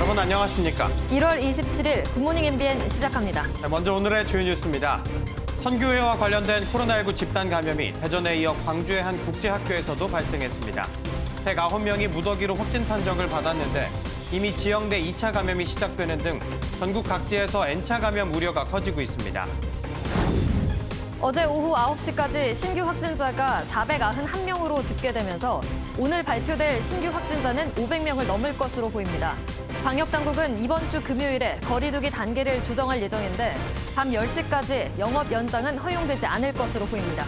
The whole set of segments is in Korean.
여러분 안녕하십니까? 1월 27일 굿모닝 MBN 시작합니다. 먼저 오늘의 주요 뉴스입니다. 선교회와 관련된 코로나19 집단 감염이 대전에 이어 광주의 한 국제학교에서도 발생했습니다. 109명이 무더기로 확진 판정을 받았는데 이미 지역 내 2차 감염이 시작되는 등 전국 각지에서 N차 감염 우려가 커지고 있습니다. 어제 오후 9시까지 신규 확진자가 491명으로 집계되면서 오늘 발표될 신규 확진자는 500명을 넘을 것으로 보입니다. 방역당국은 이번 주 금요일에 거리두기 단계를 조정할 예정인데 밤 10시까지 영업 연장은 허용되지 않을 것으로 보입니다.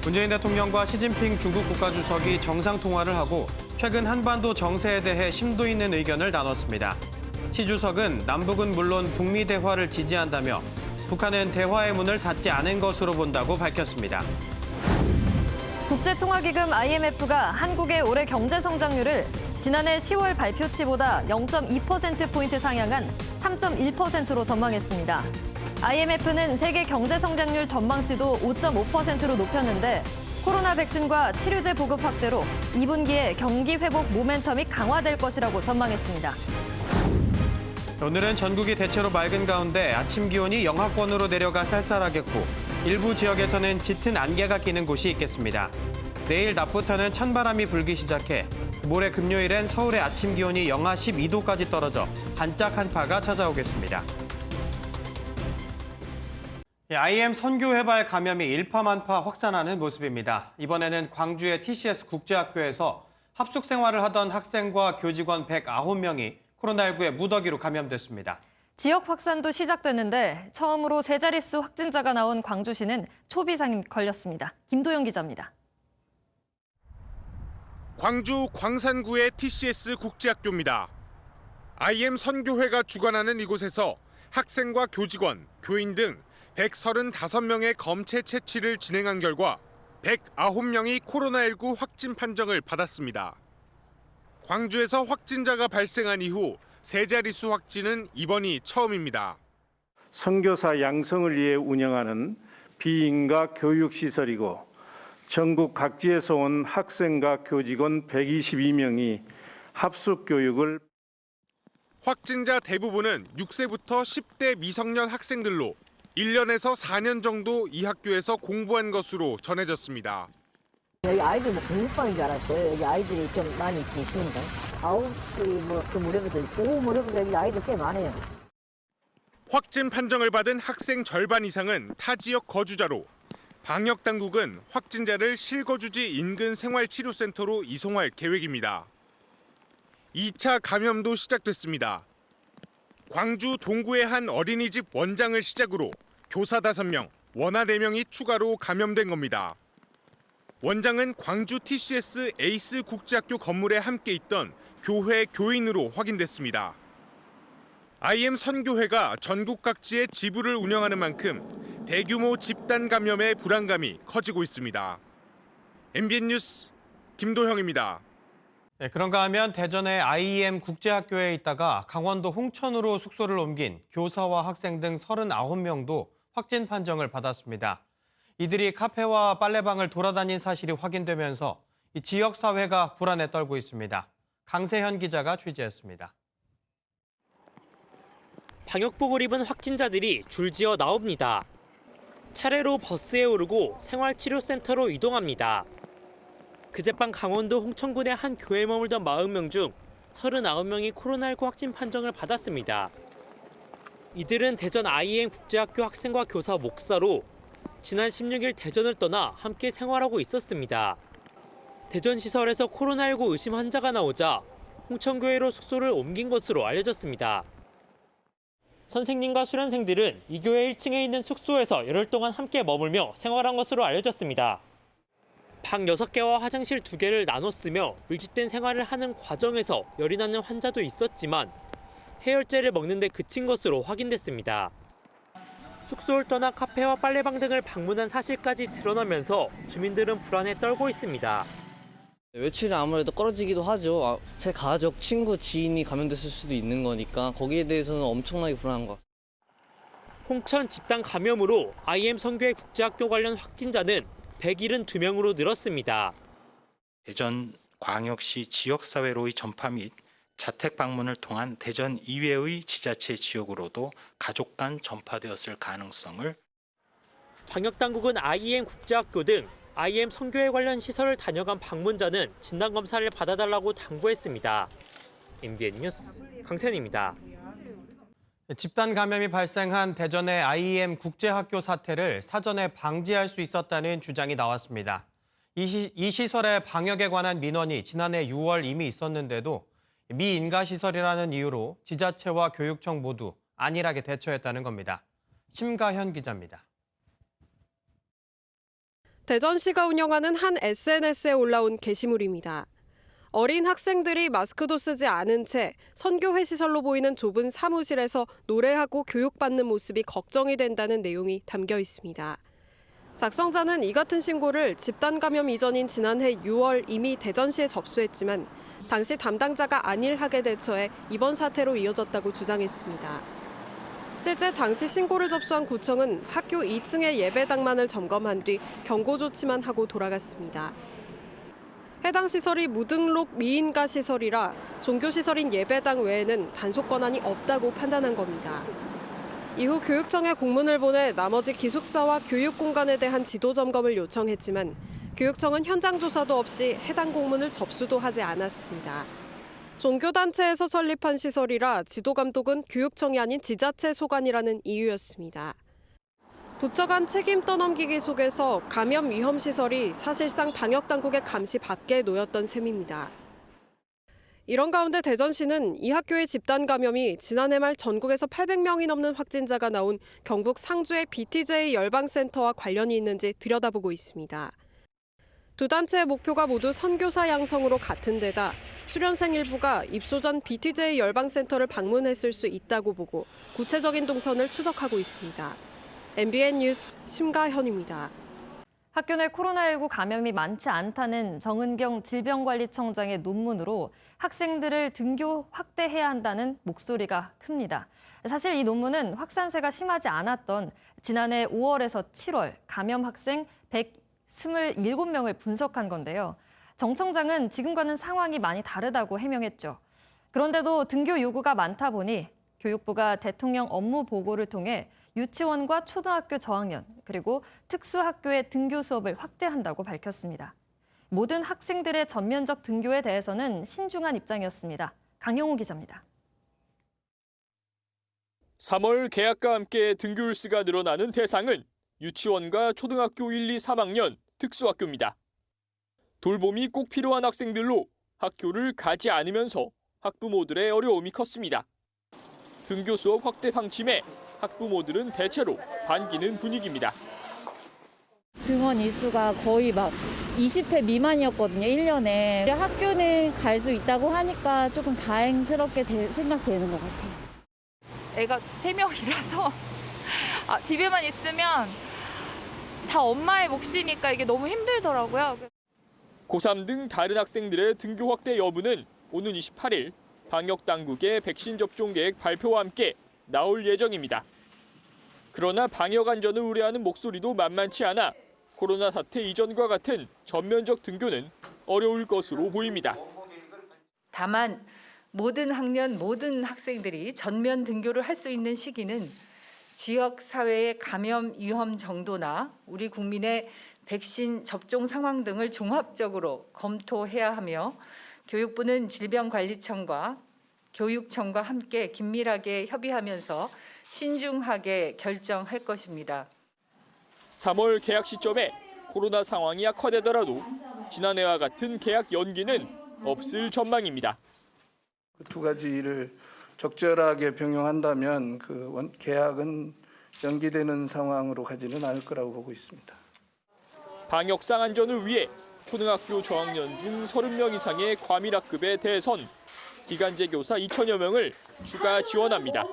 문재인 대통령과 시진핑 중국 국가주석이 정상통화를 하고 최근 한반도 정세에 대해 심도 있는 의견을 나눴습니다. 시 주석은 남북은 물론 북미 대화를 지지한다며 북한은 대화의 문을 닫지 않은 것으로 본다고 밝혔습니다. 국제통화기금 IMF가 한국의 올해 경제 성장률을 지난해 10월 발표치보다 0.2%포인트 상향한 3.1%로 전망했습니다. IMF는 세계 경제 성장률 전망치도 5.5%로 높였는데 코로나 백신과 치료제 보급 확대로 2분기에 경기 회복 모멘텀이 강화될 것이라고 전망했습니다. 오늘은 전국이 대체로 맑은 가운데 아침 기온이 영하권으로 내려가 쌀쌀하겠고 일부 지역에서는 짙은 안개가 끼는 곳이 있겠습니다. 내일 낮부터는 찬바람이 불기 시작해 모레 금요일엔 서울의 아침 기온이 영하 12도까지 떨어져 반짝 한파가 찾아오겠습니다. IM 선교회발 감염이 일파만파 확산하는 모습입니다. 이번에는 광주의 TCS 국제학교에서 합숙 생활을 하던 학생과 교직원 109명이 코로나19에 무더기로 감염됐습니다. 지역 확산도 시작됐는데 처음으로 세 자릿수 확진자가 나온 광주시는 초비상이 걸렸습니다. 김도영 기자입니다. 광주 광산구의 TCS 국제학교입니다. IM 선교회가 주관하는 이곳에서 학생과 교직원, 교인 등 135명의 검체 채취를 진행한 결과 109명이 코로나19 확진 판정을 받았습니다. 광주에서 확진자가 발생한 이후 세 자릿수 확진은 이번이 처음입니다. 선교사 양성을 위해 운영하는 비인가 교육시설이고 전국 각지에서 온 학생과 교직원 122명이 합숙 교육을 확진자 대부분은 6세부터 10대 미성년 학생들로 1년에서 4년 정도 이 학교에서 공부한 것으로 전해졌습니다. 여기 아이들 공부방인 줄 알았어요. 여기 아이들이 좀 많이 있습니다. 9시 그 무렵에도 있고 오후 무렵에도 여기 아이들 꽤 많아요. 확진 판정을 받은 학생 절반 이상은 타 지역 거주자로 방역 당국은 확진자를 실거주지 인근 생활치료센터로 이송할 계획입니다. 2차 감염도 시작됐습니다. 광주 동구의 한 어린이집 원장을 시작으로 교사 5명, 원아 4명이 추가로 감염된 겁니다. 원장은 광주 TCS 에이스 국제학교 건물에 함께 있던 교회 교인으로 확인됐습니다. IM 선교회가 전국 각지의 지부를 운영하는 만큼 대규모 집단 감염의 불안감이 커지고 있습니다. MBN 뉴스 김도형입니다. 네, 그런가 하면 대전의 IM 국제학교에 있다가 강원도 홍천으로 숙소를 옮긴 교사와 학생 등 39명도 확진 판정을 받았습니다. 이들이 카페와 빨래방을 돌아다닌 사실이 확인되면서 이 지역사회가 불안에 떨고 있습니다. 강세현 기자가 취재했습니다. 방역복을 입은 확진자들이 줄지어 나옵니다. 차례로 버스에 오르고 생활치료센터로 이동합니다. 그젯밤 강원도 홍천군의 한 교회에 머물던 40명 중 39명이 코로나19 확진 판정을 받았습니다. 이들은 대전 IM 국제학교 학생과 교사 목사로 지난 16일 대전을 떠나 함께 생활하고 있었습니다. 대전 시설에서 코로나19 의심 환자가 나오자 홍천교회로 숙소를 옮긴 것으로 알려졌습니다. 선생님과 수련생들은 이 교회 1층에 있는 숙소에서 열흘 동안 함께 머물며 생활한 것으로 알려졌습니다. 방 6개와 화장실 2개를 나눠 쓰며 밀집된 생활을 하는 과정에서 열이 나는 환자도 있었지만 해열제를 먹는 데 그친 것으로 확인됐습니다. 숙소를 떠나 카페와 빨래방 등을 방문한 사실까지 드러나면서 주민들은 불안에 떨고 있습니다. 외출이 아무래도 꺼려지기도 하죠. 제 가족, 친구, 지인이 감염됐을 수도 있는 거니까 거기에 대해서는 엄청나게 불안한 것 같습니다. 홍천 집단 감염으로 IM 선교회 국제학교 관련 확진자는 172명으로 늘었습니다. 대전 광역시 지역사회로의 전파 및 자택 방문을 통한 대전 이외의 지자체 지역으로도 가족 간 전파되었을 가능성을 방역당국은 IM 국제학교 등 IM 선교회 관련 시설을 다녀간 방문자는 진단검사를 받아달라고 당부했습니다. MBN 뉴스 강세현입니다. 집단 감염이 발생한 대전의 IM 국제학교 사태를 사전에 방지할 수 있었다는 주장이 나왔습니다. 이 시설의 방역에 관한 민원이 지난해 6월 이미 있었는데도 미인가시설이라는 이유로 지자체와 교육청 모두 안일하게 대처했다는 겁니다. 심가현 기자입니다. 대전시가 운영하는 한 SNS에 올라온 게시물입니다. 어린 학생들이 마스크도 쓰지 않은 채 선교회 시설로 보이는 좁은 사무실에서 노래하고 교육받는 모습이 걱정이 된다는 내용이 담겨 있습니다. 작성자는 이 같은 신고를 집단 감염 이전인 지난해 6월 이미 대전시에 접수했지만 당시 담당자가 안일하게 대처해 이번 사태로 이어졌다고 주장했습니다. 실제 당시 신고를 접수한 구청은 학교 2층의 예배당만을 점검한 뒤 경고 조치만 하고 돌아갔습니다. 해당 시설이 무등록 미인가 시설이라 종교시설인 예배당 외에는 단속 권한이 없다고 판단한 겁니다. 이후 교육청에 공문을 보내 나머지 기숙사와 교육공간에 대한 지도 점검을 요청했지만 교육청은 현장 조사도 없이 해당 공문을 접수도 하지 않았습니다. 종교단체에서 설립한 시설이라 지도 감독은 교육청이 아닌 지자체 소관이라는 이유였습니다. 부처 간 책임 떠넘기기 속에서 감염 위험 시설이 사실상 방역당국의 감시 밖에 놓였던 셈입니다. 이런 가운데 대전시는 이 학교의 집단 감염이 지난해 말 전국에서 800명이 넘는 확진자가 나온 경북 상주의 BTJ 열방센터와 관련이 있는지 들여다보고 있습니다. 두 단체의 목표가 모두 선교사 양성으로 같은 데다 수련생 일부가 입소 전 BTJ 열방센터를 방문했을 수 있다고 보고 구체적인 동선을 추적하고 있습니다. MBN 뉴스 심가현입니다. 학교 내 코로나19 감염이 많지 않다는 정은경 질병관리청장의 논문으로 학생들을 등교 확대해야 한다는 목소리가 큽니다. 사실 이 논문은 확산세가 심하지 않았던 지난해 5월에서 7월 감염 학생 127명을 분석한 건데요. 정 청장은 지금과는 상황이 많이 다르다고 해명했죠. 그런데도 등교 요구가 많다 보니 교육부가 대통령 업무 보고를 통해 유치원과 초등학교 저학년 그리고 특수학교의 등교 수업을 확대한다고 밝혔습니다. 모든 학생들의 전면적 등교에 대해서는 신중한 입장이었습니다. 강영호 기자입니다. 3월 개학과 함께 등교일 수가 늘어나는 대상은 유치원과 초등학교 1, 2, 3학년 특수학교입니다. 돌봄이 꼭 필요한 학생들로 학교를 가지 않으면서 학부모들의 어려움이 컸습니다. 등교 수업 확대 방침에 학부모들은 대체로 반기는 분위기입니다. 등원 일수가 거의 막 20회 미만이었거든요, 1년에. 학교는 갈 수 있다고 하니까 조금 다행스럽게 생각되는 것 같아요. 애가 3명이라서 집에만 있으면 다 엄마의 몫이니까 이게 너무 힘들더라고요. 고3 등 다른 학생들의 등교 확대 여부는 오는 28일 방역당국의 백신 접종 계획 발표와 함께 나올 예정입니다. 그러나 방역 안전을 우려하는 목소리도 만만치 않아 코로나 사태 이전과 같은 전면적 등교는 어려울 것으로 보입니다. 다만 모든 학년 모든 학생들이 전면 등교를 할 수 있는 시기는 지역 사회의 감염 위험 정도나 우리 국민의 백신 접종 상황 등을 종합적으로 검토해야 하며 교육부는 질병관리청과 교육청과 함께 긴밀하게 협의하면서 신중하게 결정할 것입니다. 3월 개학 시점에 코로나 상황이 악화되더라도 지난해와 같은 개학 연기는 없을 전망입니다. 두 가지를 적절하게 병용한다면 개학은 연기되는 상황으로 가지는 않을 거라고 보고 있습니다. 방역상 안전을 위해 초등학교 저학년 중 30명 이상의 과밀학급의 대선, 기간제 교사 2천여 명을 추가 지원합니다.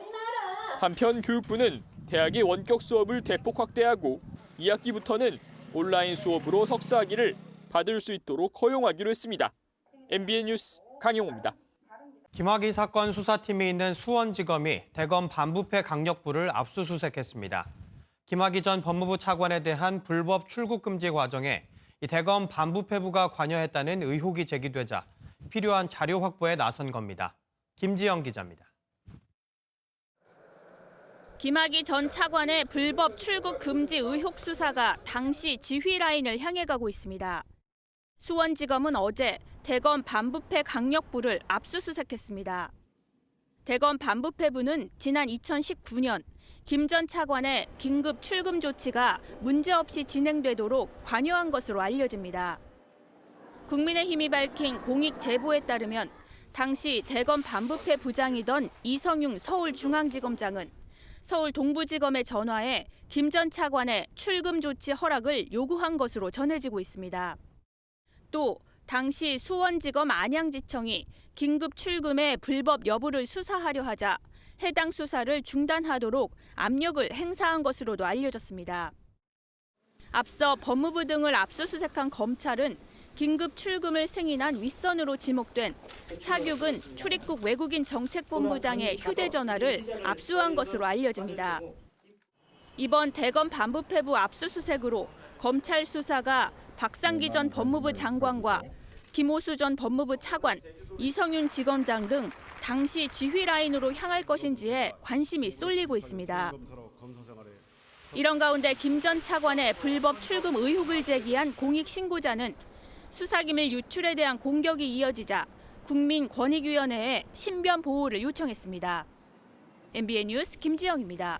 한편 교육부는 대학의 원격 수업을 대폭 확대하고 2학기부터는 온라인 수업으로 석사학위를 받을 수 있도록 허용하기로 했습니다. MBN 뉴스 강영호입니다. 김학의 사건 수사팀이 있는 수원지검이 대검 반부패 강력부를 압수수색했습니다. 김학의 전 법무부 차관에 대한 불법 출국 금지 과정에 이 대검 반부패부가 관여했다는 의혹이 제기되자 필요한 자료 확보에 나선 겁니다. 김지영 기자입니다. 김학의 전 차관의 불법 출국 금지 의혹 수사가 당시 지휘 라인을 향해 가고 있습니다. 수원지검은 어제 대검 반부패 강력부를 압수수색했습니다. 대검 반부패부는 지난 2019년 김 전 차관의 긴급 출금 조치가 문제없이 진행되도록 관여한 것으로 알려집니다. 국민의힘이 밝힌 공익 제보에 따르면 당시 대검 반부패 부장이던 이성융 서울중앙지검장은 서울 동부지검에 전화해 김 전 차관의 출금 조치 허락을 요구한 것으로 전해지고 있습니다. 또 당시 수원지검 안양지청이 긴급 출금의 불법 여부를 수사하려 하자 해당 수사를 중단하도록 압력을 행사한 것으로도 알려졌습니다. 앞서 법무부 등을 압수수색한 검찰은 긴급 출금을 승인한 윗선으로 지목된 차규근 출입국 외국인 정책본부장의 휴대전화를 압수한 것으로 알려집니다. 이번 대검 반부패부 압수수색으로 검찰 수사가 박상기 전 법무부 장관과 김오수 전 법무부 차관, 이성윤 지검장 등 당시 지휘 라인으로 향할 것인지에 관심이 쏠리고 있습니다. 이런 가운데 김 전 차관의 불법 출금 의혹을 제기한 공익신고자는 수사기밀 유출에 대한 공격이 이어지자 국민권익위원회에 신변 보호를 요청했습니다. MBN 뉴스 김지영입니다.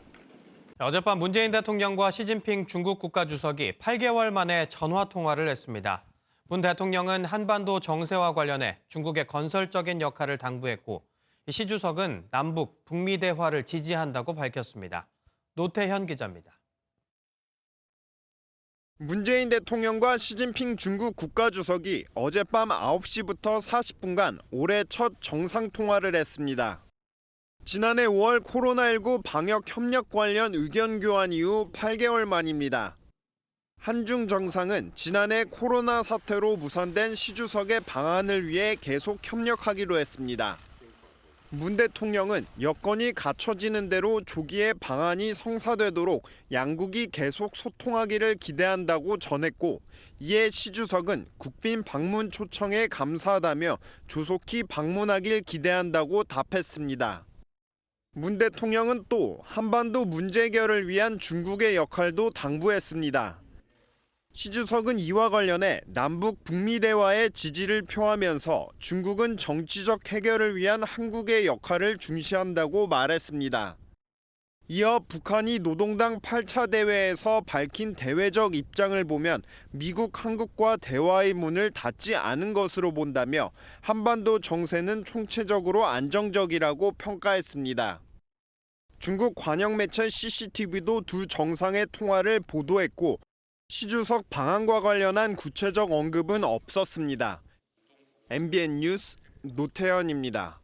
어젯밤 문재인 대통령과 시진핑 중국 국가주석이 8개월 만에 전화통화를 했습니다. 문 대통령은 한반도 정세와 관련해 중국의 건설적인 역할을 당부했고 시 주석은 남북, 북미 대화를 지지한다고 밝혔습니다. 노태현 기자입니다. 문재인 대통령과 시진핑 중국 국가주석이 어젯밤 9시부터 40분간 올해 첫 정상통화를 했습니다. 지난해 5월 코로나19 방역 협력 관련 의견 교환 이후 8개월 만입니다. 한중 정상은 지난해 코로나 사태로 무산된 시 주석의 방안을 위해 계속 협력하기로 했습니다. 문 대통령은 여건이 갖춰지는 대로 조기에 방안이 성사되도록 양국이 계속 소통하기를 기대한다고 전했고, 이에 시 주석은 국빈 방문 초청에 감사하다며 조속히 방문하길 기대한다고 답했습니다. 문 대통령은 또 한반도 문제 해결을 위한 중국의 역할도 당부했습니다. 시 주석은 이와 관련해 남북 북미 대화에 지지를 표하면서 중국은 정치적 해결을 위한 한국의 역할을 중시한다고 말했습니다. 이어 북한이 노동당 8차 대회에서 밝힌 대외적 입장을 보면 미국, 한국과 대화의 문을 닫지 않은 것으로 본다며 한반도 정세는 총체적으로 안정적이라고 평가했습니다. 중국 관영 매체 CCTV도 두 정상의 통화를 보도했고 시 주석 방안과 관련한 구체적 언급은 없었습니다. MBN 뉴스 노태현입니다.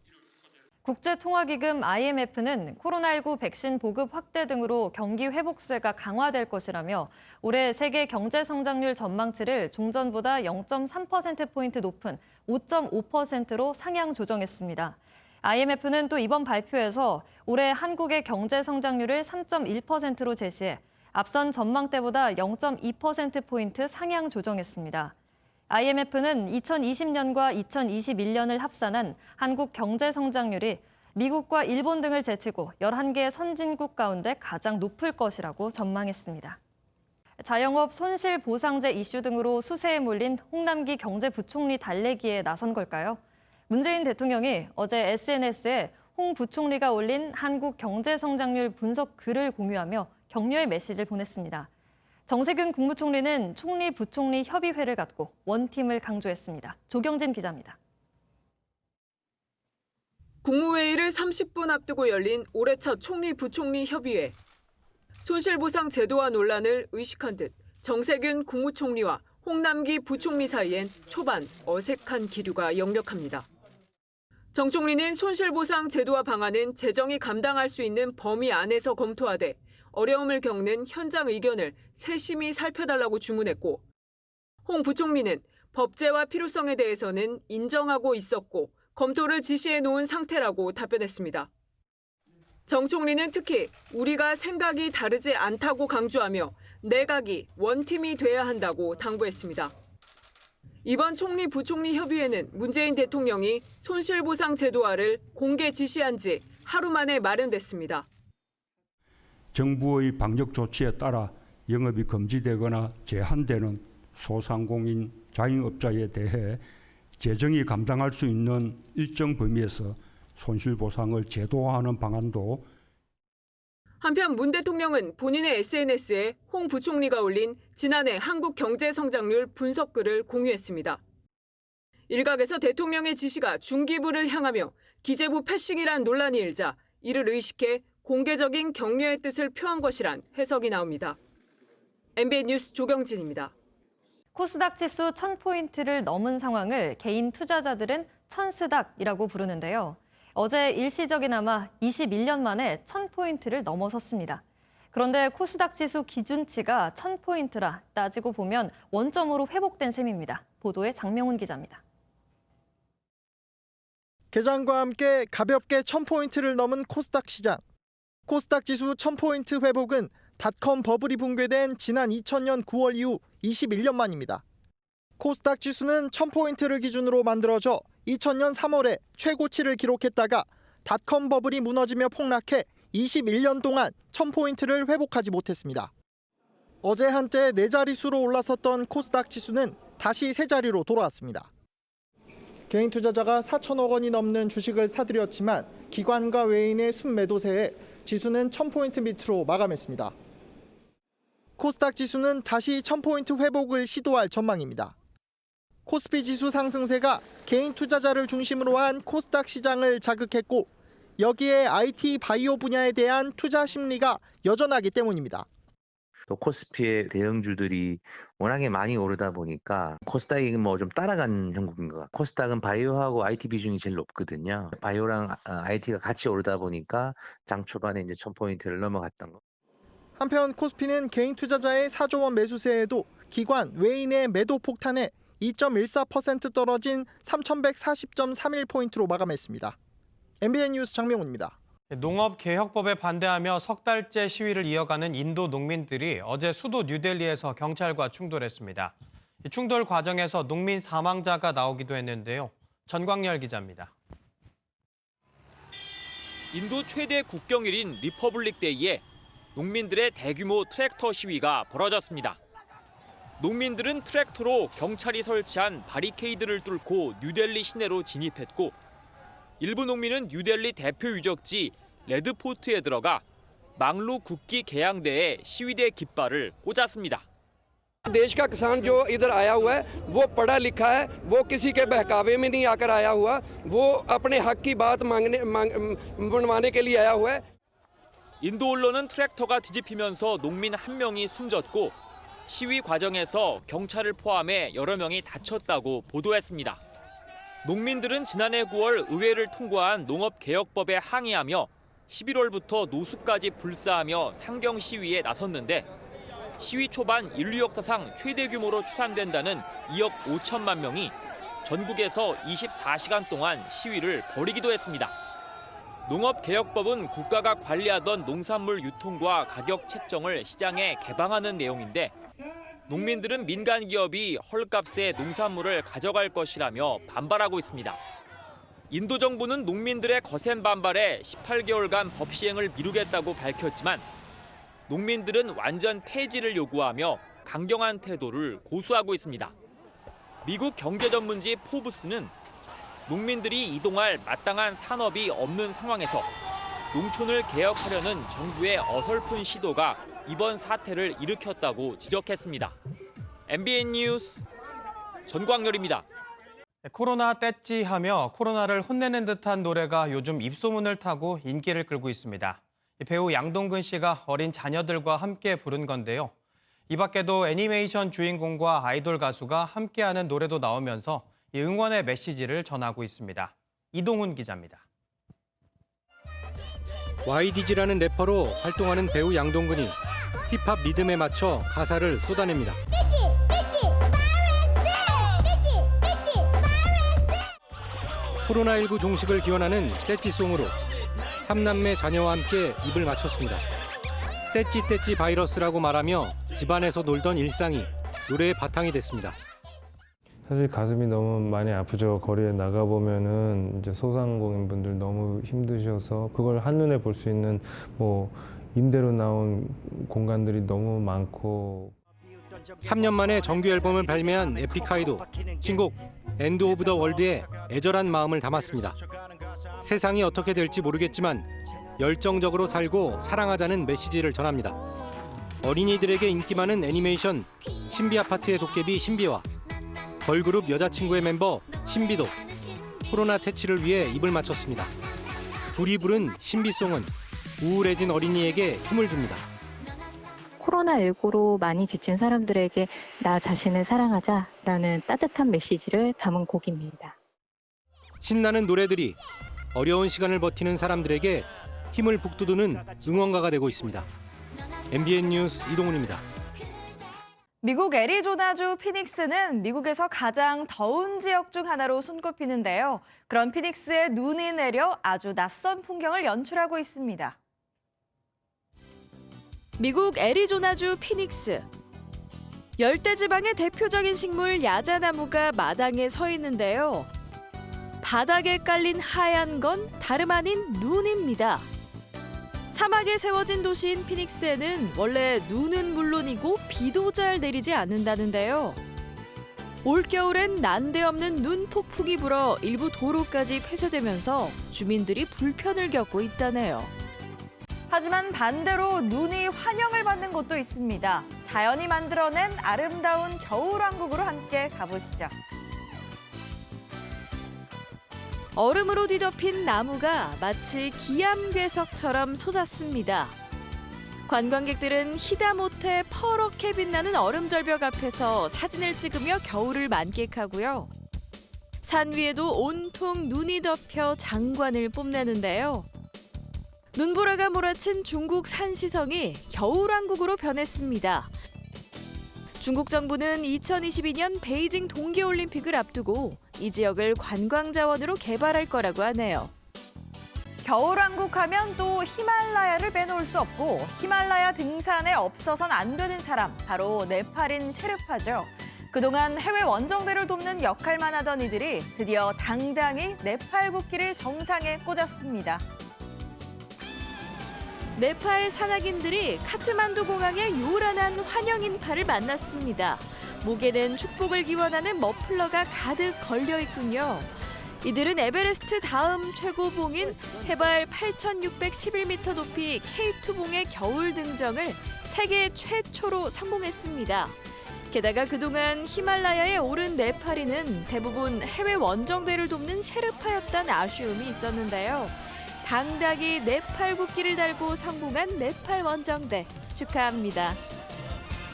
국제통화기금 IMF는 코로나19 백신 보급 확대 등으로 경기 회복세가 강화될 것이라며 올해 세계 경제 성장률 전망치를 종전보다 0.3%포인트 높은 5.5%로 상향 조정했습니다. IMF는 또 이번 발표에서 올해 한국의 경제 성장률을 3.1%로 제시해 앞선 전망대보다 0.2%포인트 상향 조정했습니다. IMF는 2020년과 2021년을 합산한 한국 경제 성장률이 미국과 일본 등을 제치고 11개 선진국 가운데 가장 높을 것이라고 전망했습니다. 자영업 손실보상제 이슈 등으로 수세에 몰린 홍남기 경제부총리 달래기에 나선 걸까요? 문재인 대통령이 어제 SNS에 홍 부총리가 올린 한국 경제 성장률 분석 글을 공유하며 격려의 메시지를 보냈습니다. 정세균 국무총리는 총리 부총리 협의회를 갖고 원팀을 강조했습니다. 조경진 기자입니다. 국무회의를 30분 앞두고 열린 올해 첫 총리 부총리 협의회. 손실보상 제도화 논란을 의식한 듯 정세균 국무총리와 홍남기 부총리 사이엔 초반 어색한 기류가 역력합니다. 정 총리는 손실보상 제도화 방안은 재정이 감당할 수 있는 범위 안에서 검토하되 어려움을 겪는 현장 의견을 세심히 살펴달라고 주문했고, 홍 부총리는 법제화 필요성에 대해서는 인정하고 있었고 검토를 지시해 놓은 상태라고 답변했습니다. 정 총리는 특히 우리가 생각이 다르지 않다고 강조하며 내각이 원팀이 돼야 한다고 당부했습니다. 이번 총리 부총리 협의회는 문재인 대통령이 손실보상 제도화를 공개 지시한 지 하루 만에 마련됐습니다. 정부의 방역 조치에 따라 영업이 금지되거나 제한되는 소상공인 자영업자에 대해 재정이 감당할 수 있는 일정 범위에서 손실보상을 제도화하는 방안도. 한편 문 대통령은 본인의 SNS에 홍 부총리가 올린 지난해 한국 경제 성장률 분석글을 공유했습니다. 일각에서 대통령의 지시가 중기부를 향하며 기재부 패싱이란 논란이 일자 이를 의식해 공개적인 격려의 뜻을 표한 것이란 해석이 나옵니다. MBN 뉴스 조경진입니다. 코스닥 지수 1000포인트를 넘은 상황을 개인 투자자들은 천스닥이라고 부르는데요. 어제 일시적이나마 21년 만에 1000포인트를 넘어섰습니다. 그런데 코스닥 지수 기준치가 1000포인트라 따지고 보면 원점으로 회복된 셈입니다. 보도에 장명훈 기자입니다. 개장과 함께 가볍게 1000포인트를 넘은 코스닥 시장. 코스닥 지수 1000포인트 회복은 닷컴 버블이 붕괴된 지난 2000년 9월 이후 21년 만입니다. 코스닥 지수는 1000포인트를 기준으로 만들어져 2000년 3월에 최고치를 기록했다가 닷컴 버블이 무너지며 폭락해 21년 동안 1000포인트를 회복하지 못했습니다. 어제 한때 4자릿수로 올랐었던 코스닥 지수는 다시 3자리로 돌아왔습니다. 개인 투자자가 4천억 원이 넘는 주식을 사들였지만 기관과 외인의 순매도세에 지수는 1000포인트 밑으로 마감했습니다. 코스닥 지수는 다시 1000포인트 회복을 시도할 전망입니다. 코스피 지수 상승세가 개인 투자자를 중심으로 한 코스닥 시장을 자극했고 여기에 IT 바이오 분야에 대한 투자 심리가 여전하기 때문입니다. 또 코스피의 대형주들이 워낙에 많이 오르다 보니까 코스닥이 뭐 좀 따라간 형국인 것 같아요. 코스닥은 바이오하고 IT 비중이 제일 높거든요. 바이오랑 IT가 같이 오르다 보니까 장 초반에 이제 1000포인트를 넘어갔던 거. 한편 코스피는 개인 투자자의 4조 원 매수세에도 기관, 외인의 매도 폭탄에 2.14% 떨어진 3140.31포인트로 마감했습니다. MBN 뉴스 장명훈입니다. 농업개혁법에 반대하며 석 달째 시위를 이어가는 인도 농민들이 어제 수도 뉴델리에서 경찰과 충돌했습니다. 충돌 과정에서 농민 사망자가 나오기도 했는데요. 전광열 기자입니다. 인도 최대 국경일인 리퍼블릭 데이에 농민들의 대규모 트랙터 시위가 벌어졌습니다. 농민들은 트랙터로 경찰이 설치한 바리케이드를 뚫고 뉴델리 시내로 진입했고 일부 농민은 뉴델리 대표 유적지 레드포트에 들어가 망루 국기 개양대에 시위대 깃발을 꽂았습니다. देश का किसान जो इधर आया हुआ है वो पढ़ा लिखा है वो किसी के बहकावे में नहीं आकर आया हुआ वो अपने हक की बात मनवाने के लिए आया हुआ है. 인도 언론은 트랙터가 뒤집히면서 농민 한 명이 숨졌고 시위 과정에서 경찰을 포함해 여러 명이 다쳤다고 보도했습니다. 농민들은 지난해 9월 의회를 통과한 농업개혁법에 항의하며 11월부터 노숙까지 불사하며 상경 시위에 나섰는데 시위 초반 인류 역사상 최대 규모로 추산된다는 2억 5천만 명이 전국에서 24시간 동안 시위를 벌이기도 했습니다. 농업개혁법은 국가가 관리하던 농산물 유통과 가격 책정을 시장에 개방하는 내용인데 농민들은 민간 기업이 헐값에 농산물을 가져갈 것이라며 반발하고 있습니다. 인도 정부는 농민들의 거센 반발에 18개월간 법 시행을 미루겠다고 밝혔지만 농민들은 완전 폐지를 요구하며 강경한 태도를 고수하고 있습니다. 미국 경제 전문지 포브스는 농민들이 이동할 마땅한 산업이 없는 상황에서 농촌을 개혁하려는 정부의 어설픈 시도가 이번 사태를 일으켰다고 지적했습니다. MBN 뉴스 전광열입니다. 코로나 뗐지 하며 코로나를 혼내는 듯한 노래가 요즘 입소문을 타고 인기를 끌고 있습니다. 배우 양동근 씨가 어린 자녀들과 함께 부른 건데요. 이 밖에도 애니메이션 주인공과 아이돌 가수가 함께하는 노래도 나오면서 응원의 메시지를 전하고 있습니다. 이동훈 기자입니다. YDG라는 래퍼로 활동하는 배우 양동근이 힙합 리듬에 맞춰 가사를 쏟아냅니다. 코로나19 종식을 기원하는 떼찌송으로 3남매 자녀와 함께 입을 맞췄습니다. 떼찌 바이러스라고 말하며 집안에서 놀던 일상이 노래의 바탕이 됐습니다. 사실 가슴이 너무 많이 아프죠. 거리에 나가보면은 이제 소상공인분들 너무 힘드셔서 그걸 한눈에 볼 수 있는 뭐 임대로 나온 공간들이 너무 많고. 3년 만에 정규 앨범을 발매한 에픽하이도 신곡 엔드 오브 더 월드에 애절한 마음을 담았습니다. 세상이 어떻게 될지 모르겠지만 열정적으로 살고 사랑하자는 메시지를 전합니다. 어린이들에게 인기 많은 애니메이션 신비 아파트의 도깨비 신비와 걸그룹 여자친구의 멤버 신비도 코로나 퇴치를 위해 입을 맞췄습니다. 둘이 부른 신비송은 우울해진 어린이에게 힘을 줍니다. 코로나19로 많이 지친 사람들에게 나 자신을 사랑하자라는 따뜻한 메시지를 담은 곡입니다. 신나는 노래들이 어려운 시간을 버티는 사람들에게 힘을 북돋우는 응원가가 되고 있습니다. MBN 뉴스 이동훈입니다. 미국 애리조나주 피닉스는 미국에서 가장 더운 지역 중 하나로 손꼽히는데요. 그런 피닉스에 눈이 내려 아주 낯선 풍경을 연출하고 있습니다. 미국 애리조나주 피닉스. 열대지방의 대표적인 식물 야자나무가 마당에 서 있는데요. 바닥에 깔린 하얀 건 다름 아닌 눈입니다. 사막에 세워진 도시인 피닉스에는 원래 눈은 물론이고 비도 잘 내리지 않는다는데요. 올겨울엔 난데없는 눈 폭풍이 불어 일부 도로까지 폐쇄되면서 주민들이 불편을 겪고 있다네요. 하지만 반대로 눈이 환영을 받는 곳도 있습니다. 자연이 만들어낸 아름다운 겨울왕국으로 함께 가보시죠. 얼음으로 뒤덮인 나무가 마치 기암괴석처럼 솟았습니다. 관광객들은 희다못해 퍼렇게 빛나는 얼음 절벽 앞에서 사진을 찍으며 겨울을 만끽하고요. 산 위에도 온통 눈이 덮여 장관을 뽐내는데요. 눈보라가 몰아친 중국 산시성이 겨울왕국으로 변했습니다. 중국 정부는 2022년 베이징 동계올림픽을 앞두고 이 지역을 관광자원으로 개발할 거라고 하네요. 겨울왕국 하면 또 히말라야를 빼놓을 수 없고 히말라야 등산에 없어선 안 되는 사람, 바로 네팔인 셰르파죠. 그동안 해외 원정대를 돕는 역할만 하던 이들이 드디어 당당히 네팔 국기를 정상에 꽂았습니다. 네팔 산악인들이 카트만두 공항에 요란한 환영 인파를 만났습니다. 목에는 축복을 기원하는 머플러가 가득 걸려 있군요. 이들은 에베레스트 다음 최고봉인 해발 8,611m 높이 K2봉의 겨울 등정을 세계 최초로 성공했습니다. 게다가 그동안 히말라야에 오른 네팔인은 대부분 해외 원정대를 돕는 셰르파였다는 아쉬움이 있었는데요. 당당히 네팔 국기를 달고 성공한 네팔 원정대 축하합니다.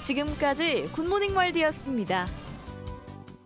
지금까지 굿모닝 월드였습니다.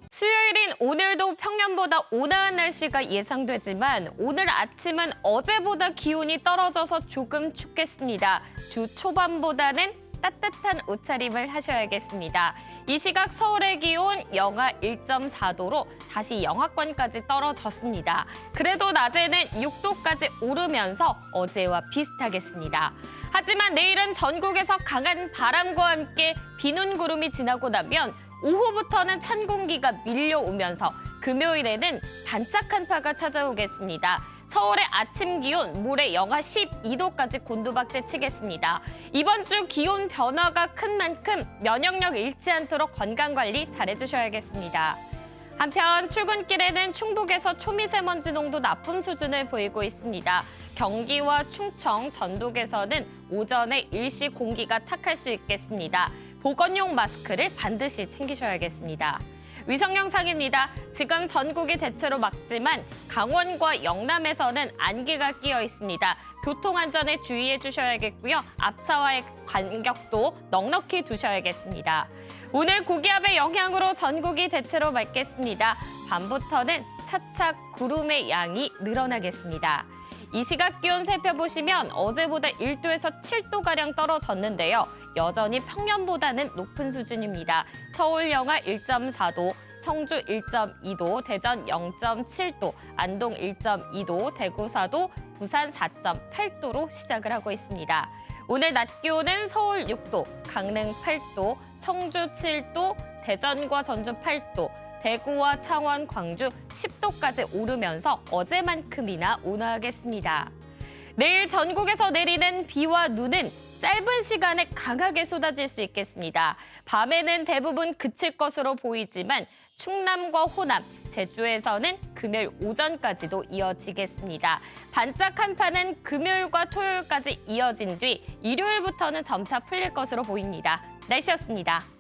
수요일인 오늘도 평년보다 온화한 날씨가 예상되지만 오늘 아침은 어제보다 기온이 떨어져서 조금 춥겠습니다. 주 초반보다는 따뜻한 옷차림을 하셔야겠습니다. 이 시각 서울의 기온 영하 1.4도로 다시 영하권까지 떨어졌습니다. 그래도 낮에는 6도까지 오르면서 어제와 비슷하겠습니다. 하지만 내일은 전국에서 강한 바람과 함께 비눈 구름이 지나고 나면 오후부터는 찬 공기가 밀려오면서 금요일에는 반짝 한파가 찾아오겠습니다. 서울의 아침 기온 모레 영하 12도까지 곤두박질 치겠습니다. 이번 주 기온 변화가 큰 만큼 면역력 잃지 않도록 건강관리 잘해주셔야겠습니다. 한편 출근길에는 충북에서 초미세먼지 농도 나쁨 수준을 보이고 있습니다. 경기와 충청, 전북에서는 오전에 일시 공기가 탁할 수 있겠습니다. 보건용 마스크를 반드시 챙기셔야겠습니다. 위성 영상입니다. 지금 전국이 대체로 맑지만 강원과 영남에서는 안개가 끼어 있습니다. 교통안전에 주의해 주셔야겠고요. 앞차와의 간격도 넉넉히 두셔야겠습니다. 오늘 고기압의 영향으로 전국이 대체로 맑겠습니다. 밤부터는 차차 구름의 양이 늘어나겠습니다. 이 시각 기온 살펴보시면 어제보다 1도에서 7도가량 떨어졌는데요. 여전히 평년보다는 높은 수준입니다. 서울 영하 1.4도, 청주 1.2도, 대전 0.7도, 안동 1.2도, 대구 4도, 부산 4.8도로 시작을 하고 있습니다. 오늘 낮 기온은 서울 6도, 강릉 8도, 청주 7도, 대전과 전주 8도, 대구와 창원, 광주 10도까지 오르면서 어제만큼이나 온화하겠습니다. 내일 전국에서 내리는 비와 눈은 짧은 시간에 강하게 쏟아질 수 있겠습니다. 밤에는 대부분 그칠 것으로 보이지만 충남과 호남, 제주에서는 금요일 오전까지도 이어지겠습니다. 반짝 한파는 금요일과 토요일까지 이어진 뒤 일요일부터는 점차 풀릴 것으로 보입니다. 날씨였습니다.